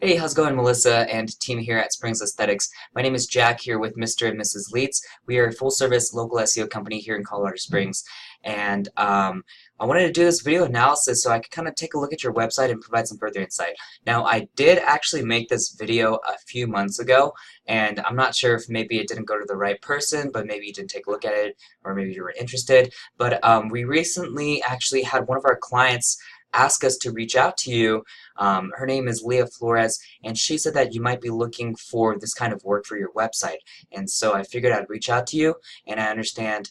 Hey, how's it going, Melissa and team here at Springs Aesthetics? My name is Jack here with Mr. and Mrs. Leeds. We are a full-service local SEO company here in Colorado Springs, and I wanted to do this video analysis so I could kind of take a look at your website and provide some further insight. Now, I did actually make this video a few months ago, and I'm not sure if maybe it didn't go to the right person, but maybe you didn't take a look at it, or maybe you were interested. But we recently actually had one of our clients ask us to reach out to you. Her name is Leah Flores, and she said that you might be looking for this kind of work for your website. And so I figured I'd reach out to you, and I understand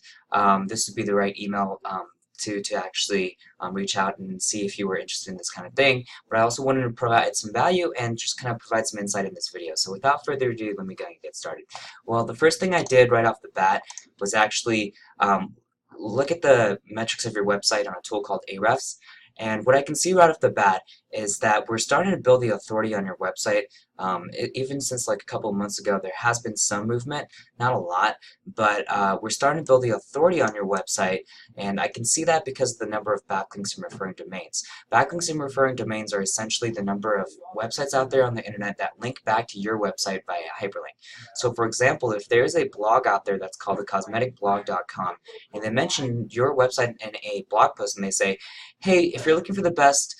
this would be the right email to actually reach out and see if you were interested in this kind of thing. But I also wanted to provide some value and just kind of provide some insight in this video. So without further ado, let me go and get started. Well, the first thing I did right off the bat was actually look at the metrics of your website on a tool called Ahrefs. And what I can see right off the bat is that we're starting to build the authority on your website. Even since like a couple of months ago, there has been some movement, not a lot, but we're starting to build the authority on your website, and I can see that because of the number of backlinks and referring domains. Backlinks and referring domains are essentially the number of websites out there on the internet that link back to your website via hyperlink. So for example, if there's a blog out there that's called thecosmeticblog.com, and they mention your website in a blog post and they say, hey, if you're looking for the best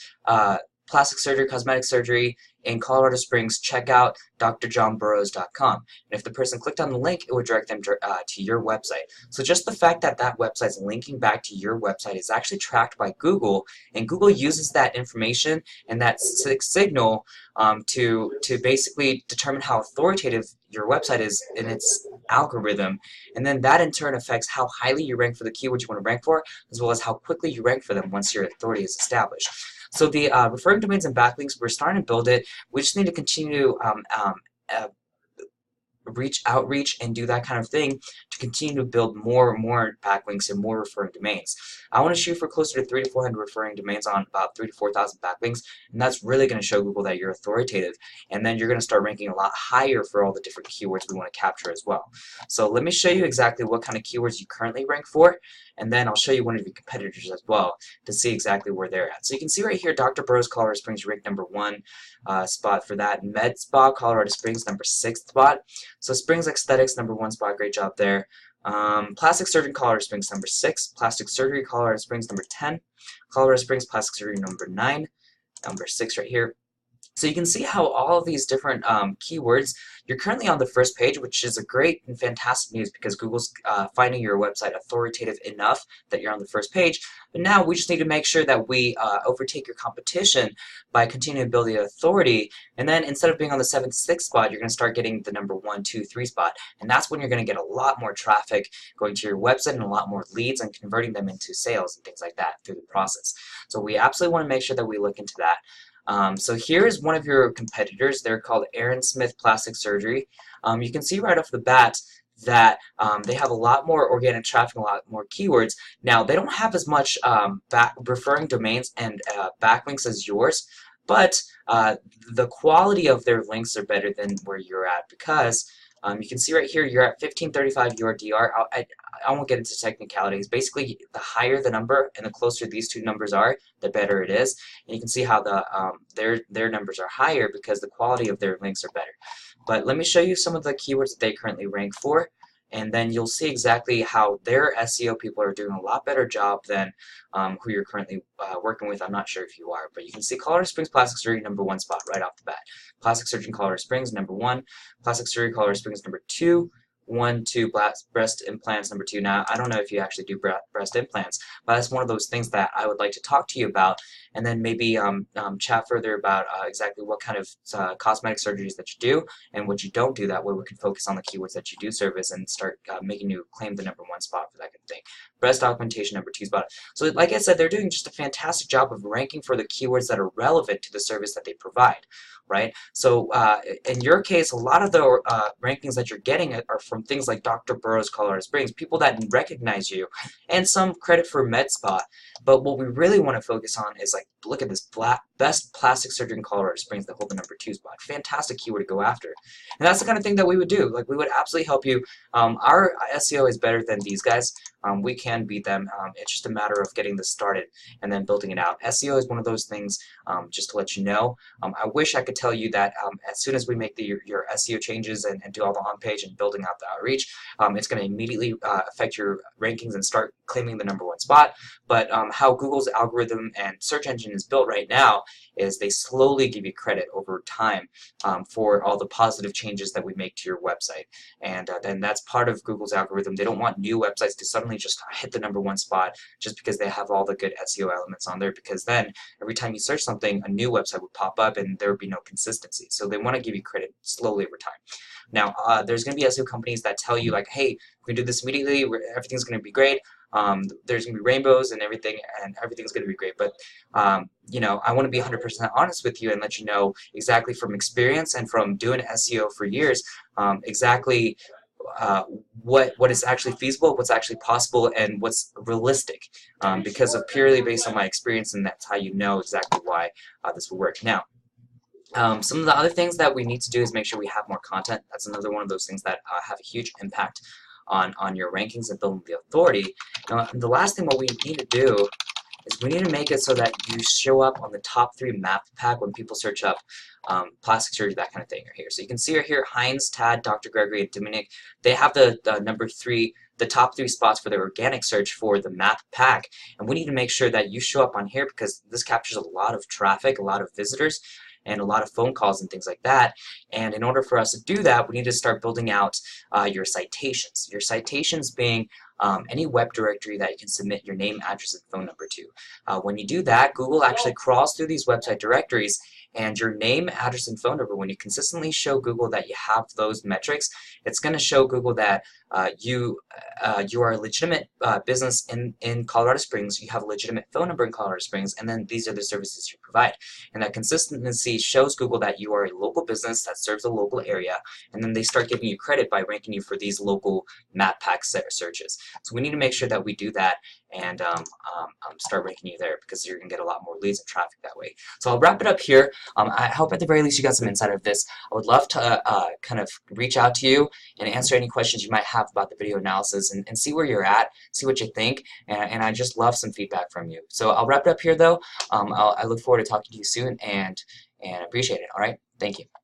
plastic surgery, cosmetic surgery in Colorado Springs, check out drjohnburroughs.com. And if the person clicked on the link, it would direct them to your website. So just the fact that that website is linking back to your website is actually tracked by Google, and Google uses that information and that signal to basically determine how authoritative your website is in its algorithm, and then that in turn affects how highly you rank for the keywords you want to rank for, as well as how quickly you rank for them once your authority is established. So the referring domains and backlinks, we're starting to build it. We just need to continue to outreach and do that kind of thing to continue to build more and more backlinks and more referring domains. I want to shoot for closer to 300 to 400 referring domains on about 3,000 to 4,000 backlinks, and that's really going to show Google that you're authoritative, and then you're going to start ranking a lot higher for all the different keywords we want to capture as well. So let me show you exactly what kind of keywords you currently rank for, and then I'll show you one of your competitors as well to see exactly where they're at. So you can see right here, Dr. Burroughs, Colorado Springs, ranked #1 spot for that. Med Spa, Colorado Springs, #6 spot. So Springs Aesthetics, #1 spot, great job there. Plastic Surgeon, Colorado Springs, #6. Plastic Surgery, Colorado Springs, #10. Colorado Springs Plastic Surgery, #9. #6 right here. So you can see how all of these different keywords, you're currently on the first page, which is a great and fantastic news because Google's finding your website authoritative enough that you're on the first page. But now we just need to make sure that we overtake your competition by continuing to build the authority. And then instead of being on the 7th, 6th spot, you're going to start getting the #1, 2, 3 spot. And that's when you're going to get a lot more traffic going to your website and a lot more leads and converting them into sales and things like that through the process. So we absolutely want to make sure that we look into that. So here's one of your competitors. They're called Aaron Smith Plastic Surgery. You can see right off the bat that they have a lot more organic traffic, a lot more keywords. Now, they don't have as much referring domains and backlinks as yours, but the quality of their links are better than where you're at because you can see right here you're at 1535 URDR. I won't get into technicalities. Basically, the higher the number and the closer these two numbers are, the better it is. And you can see how the their numbers are higher because the quality of their links are better. But let me show you some of the keywords that they currently rank for, and then you'll see exactly how their SEO people are doing a lot better job than who you're currently working with. I'm not sure if you are, but you can see Colorado Springs Plastic Surgery, #1 spot right off the bat. Plastic Surgeon, Colorado Springs, #1. Plastic Surgery, Colorado Springs, #2. 1, 2 breast implants, #2. Now, I don't know if you actually do breast implants, but that's one of those things that I would like to talk to you about, and then maybe chat further about exactly what kind of cosmetic surgeries that you do and what you don't do. That way we can focus on the keywords that you do service and start making you claim the #1 spot for that kind of thing. Breast augmentation, #2 spot. So like I said, they're doing just a fantastic job of ranking for the keywords that are relevant to the service that they provide. Right? So in your case, a lot of the rankings that you're getting are from things like Dr. Burroughs, Colorado Springs, people that recognize you, and some credit for Med Spa. But what we really want to focus on is like, look at this best plastic surgery in Colorado Springs that hold the #2 spot. Fantastic keyword to go after. And that's the kind of thing that we would do. Like, we would absolutely help you. Our SEO is better than these guys. we can beat them. It's just a matter of getting this started and then building it out. SEO is one of those things, just to let you know. I wish I could tell you that as soon as we make your SEO changes and do all the on-page and building out the outreach, it's going to immediately affect your rankings and start claiming the #1 spot. But how Google's algorithm and search engine is built right now is they slowly give you credit over time for all the positive changes that we make to your website. And then that's part of Google's algorithm. They don't want new websites to suddenly just hit the #1 spot just because they have all the good SEO elements on there, because then every time you search something, a new website would pop up and there would be no consistency. So they want to give you credit slowly over time. Now, there's going to be SEO companies that tell you like, hey, we do this immediately, everything's going to be great. There's going to be rainbows and everything's going to be great. But, you know, I want to be 100% honest with you and let you know exactly from experience and from doing SEO for years, exactly what is actually feasible, what's actually possible, and what's realistic, because of purely based on my experience, and that's how you know exactly why this will work. Now, some of the other things that we need to do is make sure we have more content. That's another one of those things that have a huge impact on your rankings and building the authority. And the last thing what we need to do is we need to make it so that you show up on the top 3 map pack when people search up plastic surgery, that kind of thing, right here. So you can see right here, Heinz, Tad, Dr. Gregory, and Dominic, they have the top 3 spots for their organic search for the map pack. And we need to make sure that you show up on here because this captures a lot of traffic, a lot of visitors, and a lot of phone calls and things like that. And in order for us to do that, we need to start building out your citations. Your citations being any web directory that you can submit your name, address, and phone number to. When you do that, Google actually crawls through these website directories, and your name, address, and phone number, when you consistently show Google that you have those metrics, it's going to show Google that you are a legitimate business in Colorado Springs, you have a legitimate phone number in Colorado Springs, and then these are the services you provide. And that consistency shows Google that you are a local business that serves a local area, and then they start giving you credit by ranking you for these local map pack searches. So we need to make sure that we do that and start ranking you there, because you're going to get a lot more leads and traffic that way. So I'll wrap it up here. I hope at the very least you got some insight of this. I would love to kind of reach out to you and answer any questions you might have about the video analysis and see where you're at, see what you think, and I just love some feedback from you. So I'll wrap it up here though. I look forward to talking to you soon and appreciate it. All right, thank you.